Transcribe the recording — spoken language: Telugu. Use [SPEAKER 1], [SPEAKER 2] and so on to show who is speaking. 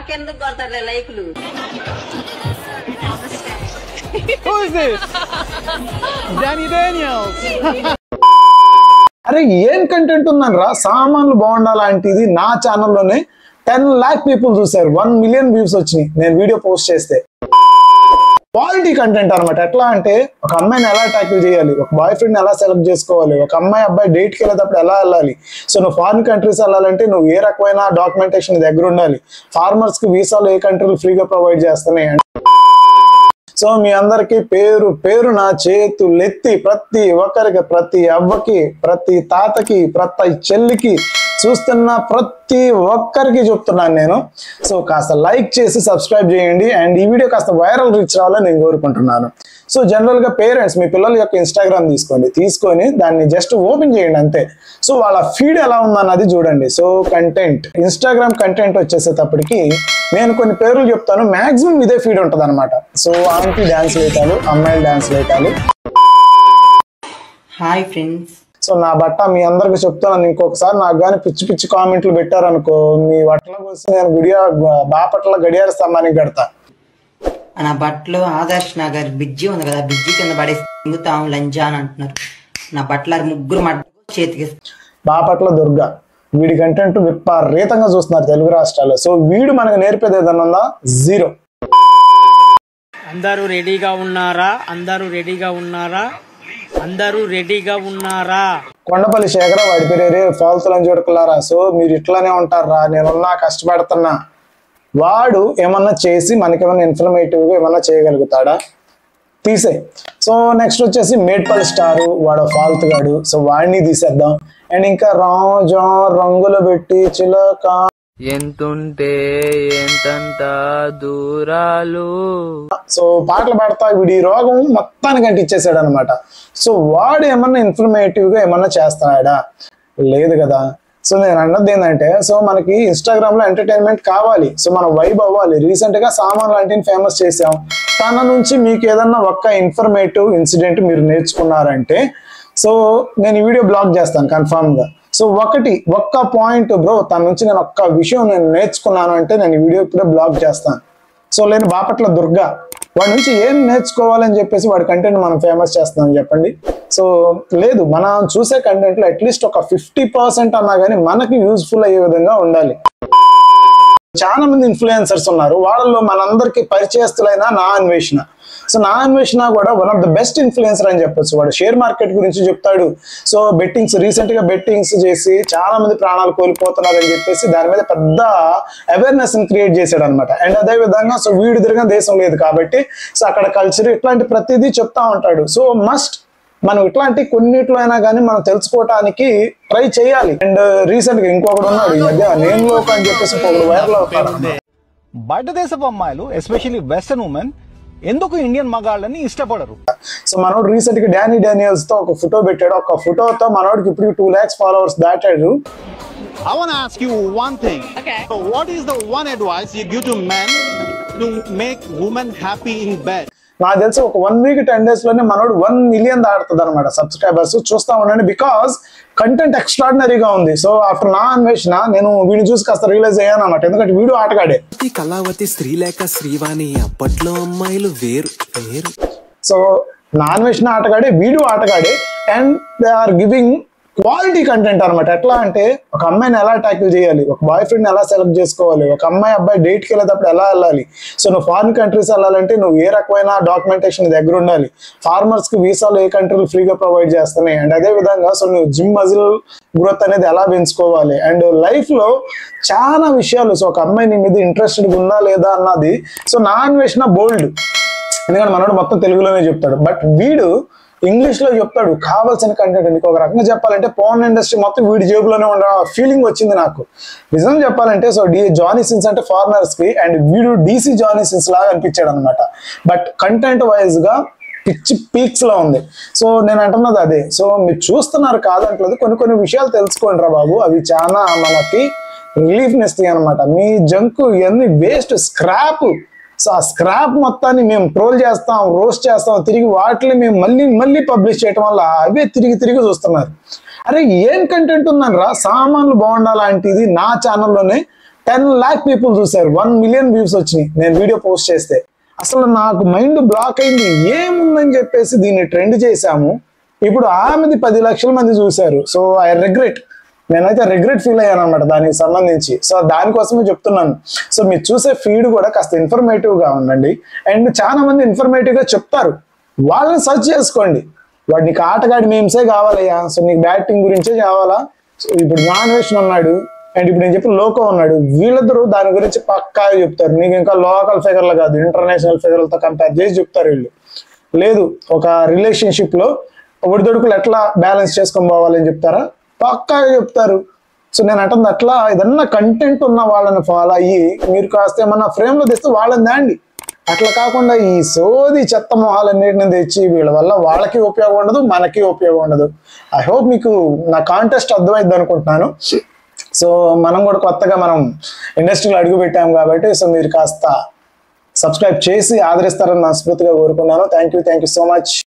[SPEAKER 1] నాకెందుకు కొడతారులే లైకులు.
[SPEAKER 2] Who is this? Danny Daniels.
[SPEAKER 3] అరే ఏం కంటెంట్ ఉందనరా, సామాన్లు బాగుండాలంటిది నా ఛానల్లోనే 10 lakh పీపుల్ చూసారు, 1 million వ్యూస్ వచ్చినాయి నేను వీడియో పోస్ట్ చేస్తే. క్వాలిటీ కంటెంట్ అనమాట. ఎట్లా అంటే ఒక అమ్మాయిని ఎలా ట్యాకిల్ చేయాలి, ఒక బాయ్ ఫ్రెండ్ ఎలా సెలెక్ట్ చేసుకోవాలి, ఒక అమ్మాయి అబ్బాయి డేట్కి వెళ్ళేటప్పుడు ఎలా వెళ్ళాలి. సో నువ్వు ఫారిన్ కంట్రీస్ వెళ్ళాలంటే నువ్వు ఏ రకమైన డాక్యుమెంటేషన్ దగ్గర ఉండాలి. ఫార్మర్స్ కి వీసాలు ఏ కంట్రీలు ఫ్రీగా ప్రొవైడ్ చేస్తున్నాయి. సో మీ అందరికి పేరు పేరు నా చేతులెత్తి ప్రతి ఒక్కరికి, ప్రతి అవ్వకి, ప్రతి తాతకి, ప్రతి చెల్లికి, చూస్తున్న ప్రతి ఒక్కరికి చెప్తున్నాను నేను. సో కాస్త లైక్ చేసి సబ్స్క్రైబ్ చేయండి అండ్ ఈ వీడియో కాస్త వైరల్ రీచ్ రావాలని నేను కోరుకుంటున్నాను. సో జనరల్ గా పేరెంట్స్ మీ పిల్లల యొక్క ఇన్స్టాగ్రామ్ తీసుకొని దాన్ని జస్ట్ ఓపెన్ చేయండి అంతే. సో వాళ్ళ ఫీడ్ ఎలా ఉందన్నది చూడండి. సో కంటెంట్, ఇన్స్టాగ్రామ్ కంటెంట్ వచ్చేసేటప్పటికి నేను కొన్ని పేర్లు చెప్తాను, మాక్సిమం ఇదే ఫీడ్ ఉంటుంది అనమాట. సో ఆంటీ డాన్స్ వేయటాలు, అమ్మాయిలు డాన్స్ వేయటాలు.
[SPEAKER 1] Hi friends.
[SPEAKER 3] సో నా బట్ట మీ అందరికి చెప్తాను, ఇంకొకసారి నాకు కానీ పిచ్చి పిచ్చి కామెంట్లు పెట్టారనుకో, మీ బట్టలకు వస్తే నేను బాపట్ల గడియార స్తంభానికి కడతా.
[SPEAKER 1] నా బట్టలు ఆదర్శ్ నగర్ బిజ్జి ఉంది కదా, బిజ్జి కింద పడేసి తింగుతాం లంజా అని అంటున్నారు. నా బట్టల ముగ్గురు మడ్డకు చేతికి.
[SPEAKER 3] బాపట్ల దుర్గా, వీడి కంటెంట్ విపరీతంగా చూస్తున్నారు తెలుగు రాష్ట్రాల్లో. సో వీడు మనకు నేర్పేది ఏదన్నా ఉందా? జీరో.
[SPEAKER 2] అందరూ రెడీగా ఉన్నారా? అందరూ రెడీగా ఉన్నారా? అందరూ రెడీగా ఉన్నారా?
[SPEAKER 3] కొండపల్లి శేఖర, వాడి పేరే ఫాల్తులని చూడకులారా. సో మీరు ఇట్లానే ఉంటారా, నేనున్నా కష్టపడుతున్నా. వాడు ఏమన్నా చేసి మనకేమన్నా ఇన్ఫర్మేటివ్ గా ఏమన్నా చేయగలుగుతాడా? తీసే. సో నెక్స్ట్ వచ్చేసి మేడ్పల్లి స్టారు, వాడు ఫాల్తుగాడు. సో వాడిని తీసేద్దాం. అండ్ ఇంకా రాజా రంగులు పెట్టి చిలక
[SPEAKER 4] ఎంతుంటే ఎంతంత దూరాలు.
[SPEAKER 3] సో పాటలు పాడతా వీడి రోగం మొత్తానికి అంటిచ్చేసాడు అనమాట. సో వాడు ఏమన్నా ఇన్ఫర్మేటివ్ గా ఏమన్నా చేస్తున్నాడా? లేదు కదా. సో నేను అన్నది ఏంటంటే, సో మనకి ఇన్స్టాగ్రామ్ లో ఎంటర్టైన్మెంట్ కావాలి, సో మనం వైబ్ అవ్వాలి. రీసెంట్ గా సామాన్ లాంటిని ఫేమస్ చేసాం. తన నుంచి మీకు ఏదన్నా ఒక్క ఇన్ఫర్మేటివ్ ఇన్సిడెంట్ మీరు నేర్చుకున్నారంటే సో నేను ఈ వీడియో బ్లాగ్ చేస్తాను కన్ఫామ్ గా. సో ఒక్క పాయింట్ బ్రో, తన నుంచి నేను ఒక్క విషయం నేను నేర్చుకున్నాను అంటే నేను ఈ వీడియో ఇప్పుడే బ్లాగ్ చేస్తాను. సో నేను బాపట్ల దుర్గా, వాడి నుంచి ఏం నేర్చుకోవాలని చెప్పేసి వాడి కంటెంట్ మనం ఫేమస్ చేస్తున్నాం చెప్పండి. సో లేదు, మనం చూసే కంటెంట్ లో అట్లీస్ట్ ఒక 50% అన్నా కానీ మనకి యూజ్ఫుల్ అయ్యే విధంగా ఉండాలి. చాలా మంది ఇన్ఫ్లుయెన్సర్స్ ఉన్నారు, వాళ్ళలో మనందరికి పరిచయస్తులైన నా అన్వేషణ. సో నా అన్వేషణ కూడా one of the best influencer అని చెప్పొచ్చు. వాడు షేర్ మార్కెట్ గురించి చెప్తాడు. సో రీసెంట్ గా బెట్టింగ్స్ చేసి చాలా మంది ప్రాణాలు కోల్పోతున్నారు అని చెప్పేసి దాని మీద పెద్ద అవేర్నెస్ క్రియేట్ చేశాడు అనమాట. అండ్ అదే విధంగా సో వీడు తిరిగిన దేశం లేదు కాబట్టి సో అక్కడ కల్చర్ ఇట్లాంటి ప్రతిదీ చెప్తా ఉంటాడు. సో మస్ట్ మనం ఇట్లాంటి కొన్నిట్లో అయినా కానీ మనం తెలుసుకోవటానికి ట్రై చేయాలి. అండ్ రీసెంట్ గా ఇంకొకటి ఉన్నాడు ఈ మధ్య, నేను లోక అని చెప్పేసి వైరల్ అవుతాడు.
[SPEAKER 5] బయట దేశపు అమ్మాయిలు ఎస్పెషల్లీ వెస్టర్న్ ఉమెన్ ఎందుకు ఇండియన్ మగాళ్ళని ఇష్టపడరు?
[SPEAKER 3] సో మనోడు రీసెంట్ గా డానీ డానియల్స్ తో ఒక ఫోటో పెట్టాడు. ఒక ఫోటోతో మనోడికి ఇప్పుడు 2 lakhs ఫాలోవర్స్ దాటాడు.
[SPEAKER 5] I want to ask you one thing. Okay. So what is the one advice you give to men to make women happy in bed?
[SPEAKER 3] నాకు తెలిసి ఒక 1 week 10 days లోనే మనోడు 1 million దాటుతుంది అనమాట సబ్స్క్రైబర్స్. చూస్తా ఉండండి, బికాస్ కంటెంట్ ఎక్స్ట్రాడినరీగా ఉంది. సో ఆఫ్టర్ నా అన్వేషణ నేను వీడిని చూసి కాస్త రియలైజ్ అయ్యాను అనమాట. ఎందుకంటే వీడియో ఆటగాడే.
[SPEAKER 6] కళావతి శ్రీలేఖ శ్రీవాణి అప్పట్లో అమ్మాయిలు వేరు వేరు.
[SPEAKER 3] సో నా అన్వేషణ ఆటగాడే, వీడియో ఆటగాడే. And they are giving quality content అనమాట. ఎట్లా అంటే ఒక అమ్మాయిని ఎలా ట్యాకిల్ చేయాలి, ఒక బాయ్ ఫ్రెండ్ ఎలా సెలెక్ట్ చేసుకోవాలి, ఒక అమ్మాయి అబ్బాయి డేట్కి వెళ్ళేటప్పుడు ఎలా వెళ్ళాలి. సో నువ్వు ఫారిన్ కంట్రీస్ వెళ్ళాలంటే నువ్వు ఏ రకమైన డాక్యుమెంటేషన్ దగ్గర ఉండాలి. ఫార్మర్స్ కి వీసాలు ఏ కంట్రీలు ఫ్రీగా ప్రొవైడ్ చేస్తున్నాయి. అండ్ అదే విధంగా సో నువ్వు జిమ్ మజిల్ గ్రోత్ అనేది ఎలా పెంచుకోవాలి. అండ్ లైఫ్ లో చాలా విషయాలు. సో ఒక అమ్మాయి నీ మీద ఇంట్రెస్టెడ్ ఉందా లేదా అన్నది. సో నా అన్వేషణ బోల్డ్, ఎందుకంటే మనోడు మొత్తం తెలుగులోనే చెప్తాడు. బట్ వీడు ఇంగ్లీష్ లో చెప్తాడు కావాల్సిన కంటెంట్. నీకు ఒక రకంగా చెప్పాలంటే పోర్న్ ఇండస్ట్రీ మొత్తం వీడి జేబులోనే ఉండే ఫీలింగ్ వచ్చింది నాకు. నిజం చెప్పాలంటే సో జానీ సిన్స్ అంటే ఫారినర్స్ కి, అండ్ వీడు DC జానీ సిన్స్ లాగా అనిపించాడు అనమాట. బట్ కంటెంట్ వైజ్ గా పిచ్చి పీక్స్ లో ఉంది. సో నేను అంటున్నది అదే. సో మీరు చూస్తున్నారు కాదంటలేదు, కొన్ని విషయాలు తెలుసుకోండి రా బాబు, అవి చాలా మనకి రిలీఫ్ ఇస్తాయి అనమాట. మీ జంకు ఇవన్నీ వేస్ట్ స్క్రాప్. సో ఆ స్క్రాప్ మొత్తాన్ని మేము ట్రోల్ చేస్తాం, రోస్ట్ చేస్తాం, తిరిగి వాటిని మేము మళ్ళీ పబ్లిష్ చేయడం వల్ల అవే తిరిగి చూస్తున్నారు. అరే ఏం కంటెంట్ ఉందనరా, సామాన్లు బాగుండాలంటిది నా ఛానల్లోనే 10 lakh పీపుల్ చూశారు, 1 million వ్యూస్ వచ్చినాయి నేను వీడియో పోస్ట్ చేస్తే. అసలు నాకు మైండ్ బ్లాక్ అయింది, ఏముందని చెప్పేసి దీన్ని ట్రెండ్ చేశాము. ఇప్పుడు ఆమెది 10 లక్షల మంది చూశారు. సో ఐ రిగ్రెట్, నేనైతే రిగ్రెట్ ఫీల్ అయ్యాను అనమాట దానికి సంబంధించి. సో దానికోసమే చెప్తున్నాను. సో మీరు చూసే ఫీడ్ కూడా కాస్త ఇన్ఫర్మేటివ్ గా ఉండండి. అండ్ చాలా మంది ఇన్ఫర్మేటివ్ గా చెప్తారు, వాళ్ళని సర్చ్ చేసుకోండి. వాడు నీకు ఆటగాడి మేమ్సే కావాలయ్యా, సో నీకు బ్యాటింగ్ గురించే కావాలా. సో ఇప్పుడు నాన్వేషన్ ఉన్నాడు అండ్ ఇప్పుడు నేను చెప్పిన లోకో ఉన్నాడు, వీళ్ళిద్దరూ దాని గురించి పక్కా చెప్తారు. నీకు ఇంకా లోకల్ ఫిగర్లు కాదు, ఇంటర్నేషనల్ ఫిగర్లతో కంపేర్ చేసి చెప్తారు వీళ్ళు. లేదు, ఒక రిలేషన్షిప్ లో ఒడిదొడుకులు ఎట్లా బ్యాలెన్స్ చేసుకొని పోవాలని చెప్తారా, పక్కా చెప్తారు. సో నేను అంటుంది అట్లా ఏదన్నా కంటెంట్ ఉన్న వాళ్ళని ఫాలో అయ్యి మీరు కాస్త ఏమన్నా ఫ్రేమ్ లో తెస్తే వాళ్ళని దాండి. అట్లా కాకుండా ఈ సోది చెత్త మొహాలన్నిటిని తెచ్చి వీళ్ళ వల్ల వాళ్ళకి ఉపయోగం ఉండదు, మనకి ఉపయోగం ఉండదు. ఐ హోప్ మీకు నా కాంటెస్ట్ అర్థమైంది అనుకుంటున్నాను. సో మనం కూడా కొత్తగా మనం ఇండస్ట్రీలో అడుగు పెట్టాం కాబట్టి సో మీరు కాస్త సబ్స్క్రైబ్ చేసి ఆదరిస్తారని మనస్ఫూర్తిగా కోరుకున్నాను. Thank you so much.